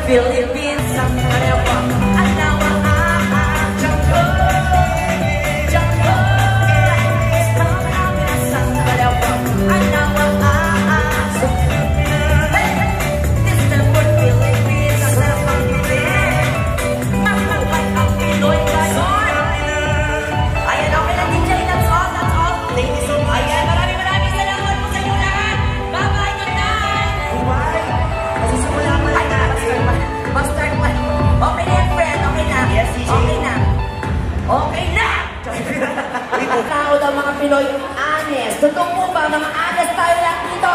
Philippines ang kalawa. Anawa Pinoy, honest. Totoo po ba, mga honest tayo lang dito?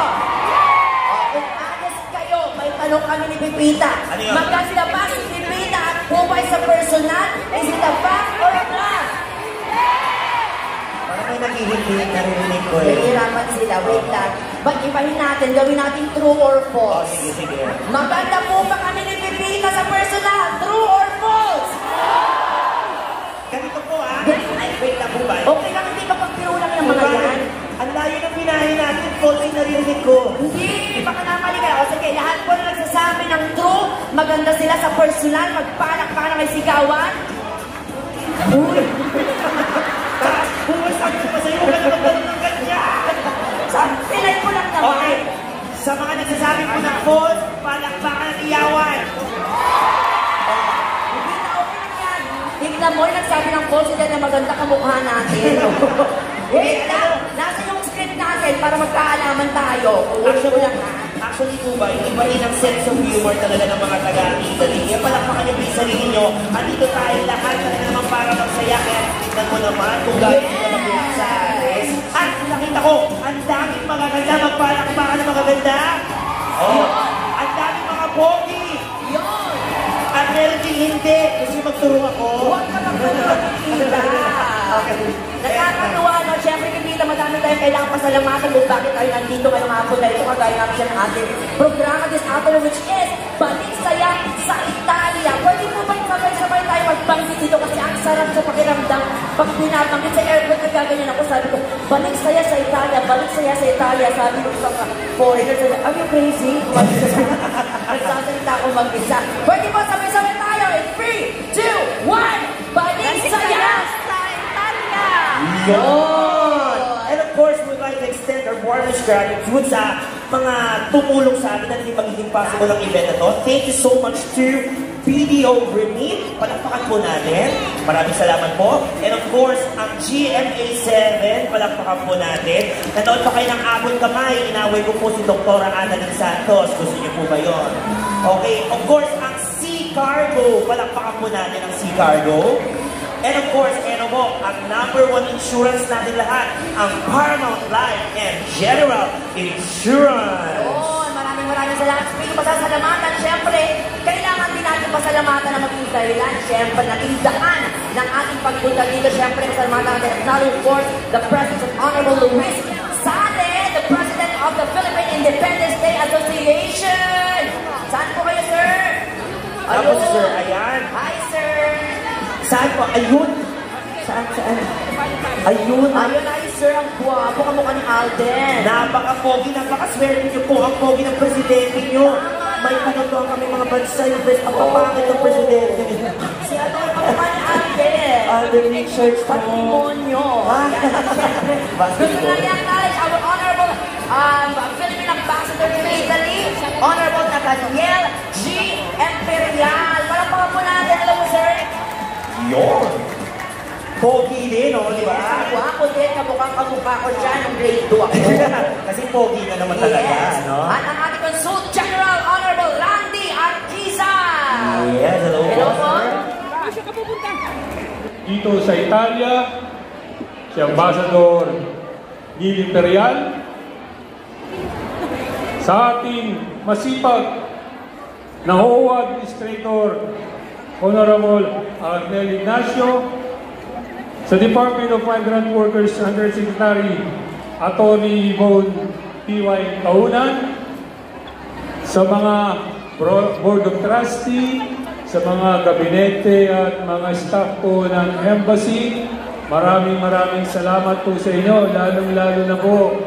Kung honest kayo, may tanong kami ni Pipita. Magka sila ba si Pipita at Pupay sa personal? Is it a fact or a bluff? Parang may naghihintay na rinig ko eh. Nahihirapan sila, wait lang. Ibahin natin, gawin natin true or false. Sige, sige. Maganda po ba kami ni Pipita sa personal? True or false? Ganito po wait lang po ba? Okay lang, hindi ka pagpiro lang yung mga yan. Ang layo ng binahin natin, false yung narinig ko. Hindi, baka namali ka. O sige, lahat po na nagsasabi ng true, maganda sila sa personal, magpanak-panak may sigawan. Uy! Sabi ko pa sa'yo, ganun ng ganyan! Pinay ko lang naman. Okay, sa mga nagsasabi po ng false, palakpakan at iyawan. Tignan mo, yung nagsabi ng false, hindi na maganda kamukha natin. Wait lang, nasa yung script natin para magkaalaman tayo. Actually po ba, yung iba rin ang sense of humor talaga ng mga taga-Italy. Kaya palakpakan niyo po yung sarili niyo. Andito tayo lahat na naman para magsaya. Kaya tignan mo naman kung gano'n ko mag-iyak sa ares. At nakita ko, ang daming magaganda, magpalakpakan ng magaganda. Oh, ang daming mga pogi. Yun! At meron din hindi. Gusto niyo magturo ako? Huwag ka magturo. Nakakatuwa, no? Siyempre, hindi na madami tayong kailangan pasalamatan kung bakit tayo nandito ngayong hapon na ito. Kagaya namin siya ng ating programa this afternoon, which is Balik Saya sa Italia. Pwede po bang sabay-sabay tayo magbanggit dito kasi ang sarap sa pakiramdam. Pag pinabanggit sa airport, nagaganyan ako. Sabi ko, Balik Saya sa Italia, Balik Saya sa Italia. Sabi ko sa foreigner, are you crazy? Nagsasalita ako mag-isa. Pwede po sabay-sabay tayo in 3, 2, 1, Balik Saya sa Italia! Yun! And of course, we'd like to extend our warmest gratitude sa mga tumulong sa atin na hindi magiging possible ang event na to. Thank you so much to BDO Remit. Palakpakan po natin. Maraming salamat po. And of course, ang GMA7, palakpakan po natin. Nanood pa kayo ng Abon Kamay. Inaway ko po si Dr. Annalyn Santos. Gusto niyo po ba yun? Okay, of course, ang Sea Cargo. Palakpakan po natin ang Sea Cargo. And of course, ang #1 insurance natin lahat, ang Paramount Life and General Insurance. Oh, maraming salamat. Speaking pasasalamatan, syempre, kailangan din natin pasalamatan na maging dahilan. Syempre, naging daan ng ating pagpunta dito. Syempre, pasalamatan natin acknowledge, of course, the presence of Honorable Luis Sale, the President of the Philippine Independence Day Association. Saan po kayo, sir? Tapos, sir, ayan. Hi, sir. Saan po? Ayun. Saan? Ayun. Ayun ay, sir. Ang guwapo kamukha ni Alden. Napaka-pogi, napaka-swerte niyo po. Ang pogi ng presidente niyo. May panatuan kami mga bansa yung best. Ang papangit ng presidente niyo. Si ano ang kamukha ni Alden? Alden Richards. Patrimonyo. Gusto na yan, guys. Our Honorable Philippine Ambassador to Italy, Honorable Nathaniel G. Imperial. Palakpakan po natin. Alam mo, sir? Yun. Pogi din, no? Di ba? Ako din, kamukha ko dyan ng grade 2 ako. Kasi pogi na naman talaga, no? At ang ating Consul General Honorable Randy Arquiza. Yes, hello po. Hello po. Dito sa Italia, si Ambassador Gil Imperial, sa ating masipag na OWA Administrator Honorable Arnel Ignacio, sa Department of Migrant Workers Undersecretary Atty. Yvonne P.Y. Kaunan, sa mga Board of Trustee, sa mga gabinete at mga staff po ng Embassy, maraming salamat po sa inyo, lalong-lalo na po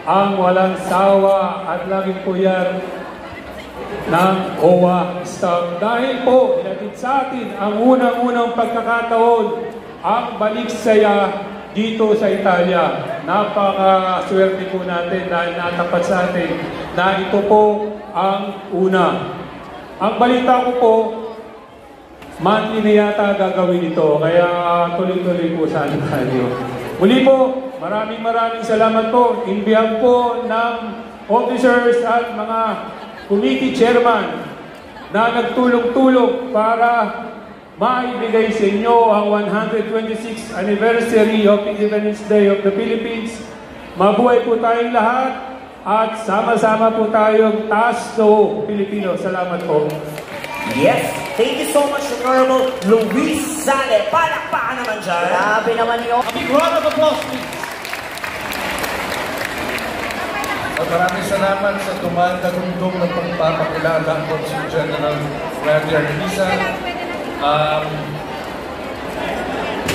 ang walang sawa at laging po yan ng OWA staff. Dahil po, inatid sa atin ang unang-unang pagkakataon ang balik saya dito sa Italia. Napakaswerte po natin dahil natapat sa atin na ito po ang una. Ang balita ko po, monthly na yata gagawin ito, kaya tuloy-tuloy po sana tayo. Muli po, maraming salamat po in behalf po ng officers at mga committee chairman na nagtulong-tulong para maibigay sa inyo ang 126th anniversary of Independence Day of the Philippines. Mabuhay po tayong lahat at sama-sama po tayong Tasto Pilipino. Salamat po. Yes, thank you so much, Honorable Luis Sale. Palakpakan naman dyan. Grabe naman yun. A big round of applause, please. Maraming salamat sa tumanda-tundong ng pagpapakilala ko si General Randy Artisa.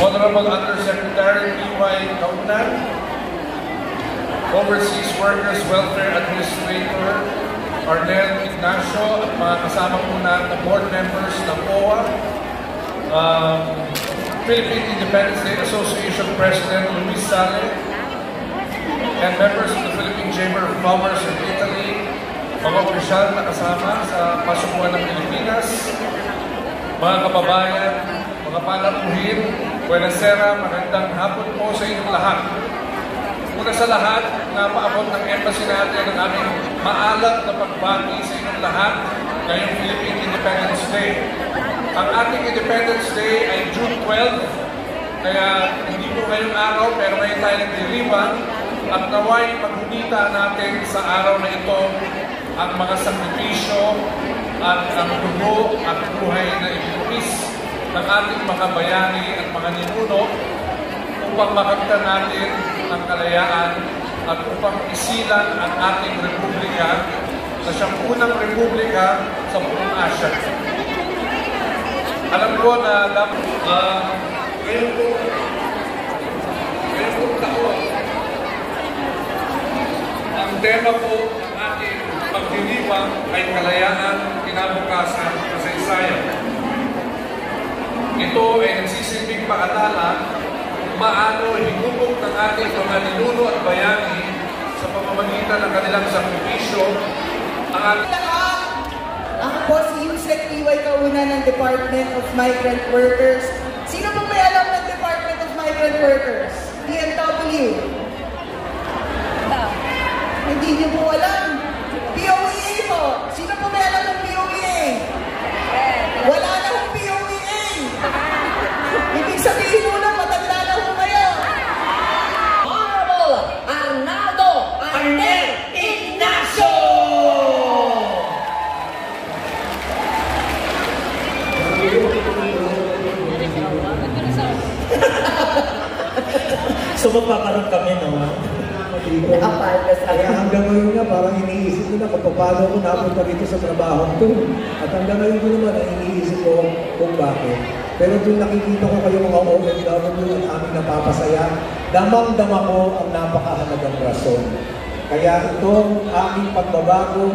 Honorable Undersecretary P.Y. Kaunan, Overseas Workers Welfare Administrator Arnel Ignacio at mga kasama po na board members ng OWA, Philippine Independence Day Association President Luis Sale, and members of the Philippine Chamber of Commerce in Italy, mga opisyal na kasama sa pasukuan ng Pilipinas, mga kababayan, mga palamuhin, buenasera, magandang hapon po sa inyong lahat. Una sa lahat, napaabot ng embassy natin ang aming maalat na pagbati sa inyong lahat ngayong Philippine Independence Day. Ang ating Independence Day ay June 12, kaya hindi po ngayong araw, pero ngayon tayo nagdiriwang at naway maghunita natin sa araw na ito ang mga sakripisyo at ang dugo at buhay na ibinuwis ng ating mga bayani at mga ninuno upang makamtan natin ang kalayaan at upang isilan ang ating republika na siyang unang republika sa buong Asya. Alam ko na dapat ngayon po taon ang tema po ng ating pagdiriwang ay kalayaan, kinabukasan, kasaysayan. Ito ay nagsisilbing paalala kung paano hinubog ng ating mga ninuno at bayani sa pamamagitan ng kanilang sakripisyo ang ating... Ako po si Yusek P.Y. Kaunan ng Department of Migrant Workers. Sino pong may alam ng Department of Migrant Workers? DMW. Hindi niyo po alam. POEA po. Sino po may alam ng POEA? Wala na hong POEA. Ibig sabihin mo na matanda na ho kayo. Honorable Arnaldo Arnel Ignacio! So magpakaroon kami, no? Kaya hanggang ngayon nga, parang iniisip ko na kung paano ko napunta dito sa trabaho ko. At hanggang ngayon ko naman, iniisip ko kung bakit. Pero doon nakikita ko kayo mga OFW at aming napapasaya, damang-dama ko ang napakahalagang rason. Kaya itong aming pagbabago,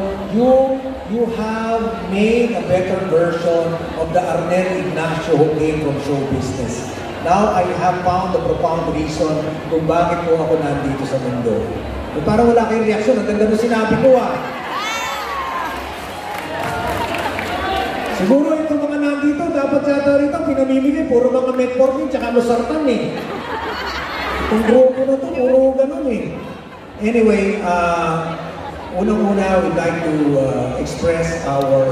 you have made a better version of the Arnel Ignacio who came from show business. Now, I have found the profound reason kung bakit po ako nandito sa mundo. E parang wala kayong reaksyon. Ang ganda nung sinabi ko, Siguro itong mga nandito, dapat yata rito, pinamimigay, puro mga metformin, tsaka losartan eh. Itong grupo na to, puro ganun eh. Anyway, unang-una, we'd like to express our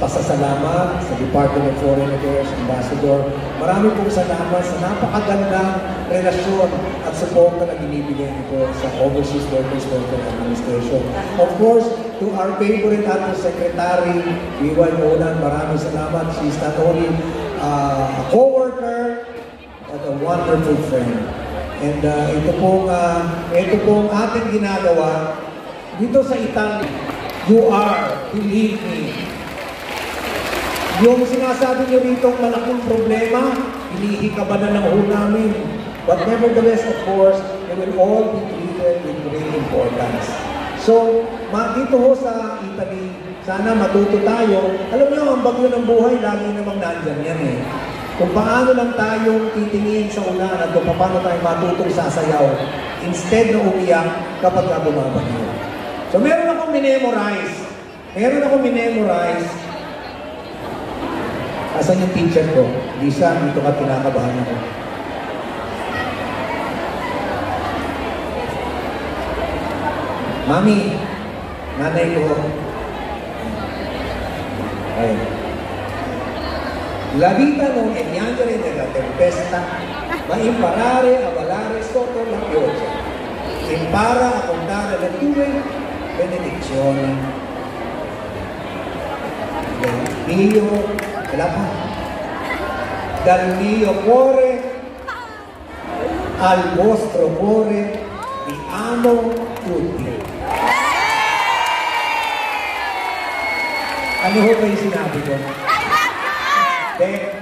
pasasalamat sa Department of Foreign Affairs, Ambassador. Marami pong salamat sa napakagandang relasyon at suporta na binibigay nito sa Overseas Workers Welfare Administration. Of course, to our favorite Secretary, P.Y. Kaunan, maraming salamat. She's not only a co-worker, but a wonderful friend. And ito pong ating ginagawa dito sa Italy. You are, believe me, yung sinasabi niyo rito malaking problema, hinihikaban na ho namin. But nevertheless, of course, they will all be treated with great importance. So, dito ho sa Italy, sana matuto tayo. Alam niyo, ang bagyo ng buhay, lagi namang nandyan yan eh. Kung paano lang tayong titingin sa ulan at kung paano tayo matutong sasayaw instead na umiyak kapag bumabagyo. So meron akong minemorize. Asan yung teacher ko? Lisa, dito ka, kinakabahan ako. Mami, nanay ko. Ay. La vita non è piangere nella tempesta, ma imparare a ballare sotto la pioggia. Impara a contare le tue benedizioni. Dal mio cuore al vostro cuore vi amo tutti. Ano ho ba yung sinabi ko?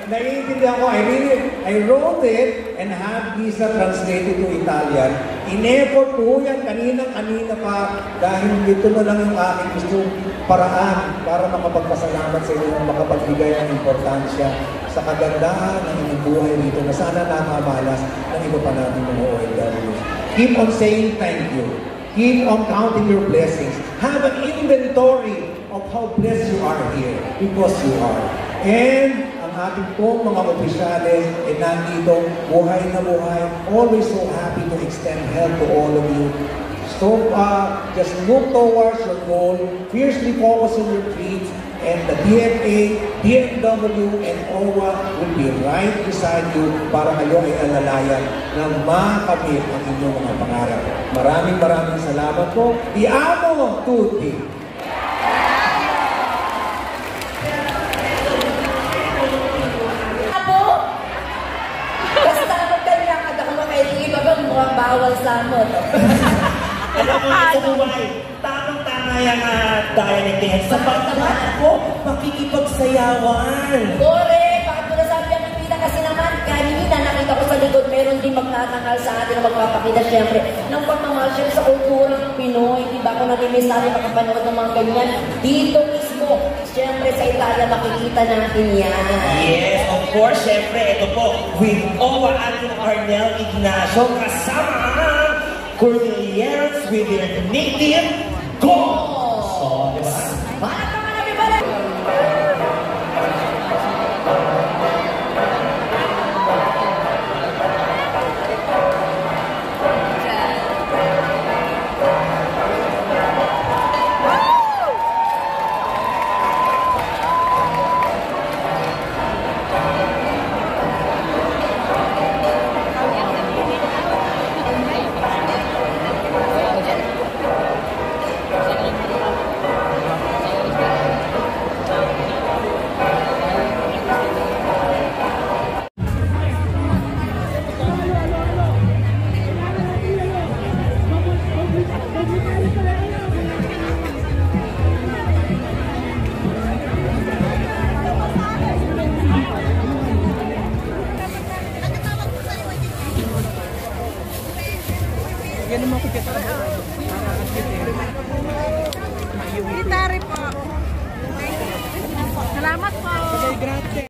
Naiintindihan ko, I wrote it and had Lisa translated to Italian. In-effort ko yan kanina pa dahil dito na lang yung aking gustong paraan para makapagpasalamat sa inyo, makapagbigay ng importansya sa kagandahan ng inyong buhay dito na sana nakamalas ng iba pa natin mga OFWs. Keep on saying thank you. Keep on counting your blessings. Have an inventory of how blessed you are here because you are. And ang ating pong mga opisyales ay nandito, buhay na buhay, always so happy to extend help to all of you. So, just look towards your goal, fiercely focus on your dreams, and the DFA, DFW, and OWA will be right beside you para kayo ay alalayan na makamit ang inyong mga pangarap. Maraming salamat po. Vi amo tutti! Bawal sa mo. Alam mo, sa buhay, tamang-tama yung dialect yan. Sa pagkakas ko, makikipagsayawan. Correct! Bakit mo nasabi ang pipila? Kasi naman, kanina nakita ko sa likod, meron din magtatangal sa atin na magpapakita siyempre ng pagmamahal siyempre sa kulturang Pinoy. Diba kung nag-imiss natin makapanood ng mga ganyan? Dito mismo, siyempre sa Italia, makikita natin yan. Yes, of course, siyempre, ito po, with OWA Atin Arnel Ignacio, kasama ang Cordilleras with their native goals. So, diba? Balik naman namin, balik! Gitari po. Salamat po.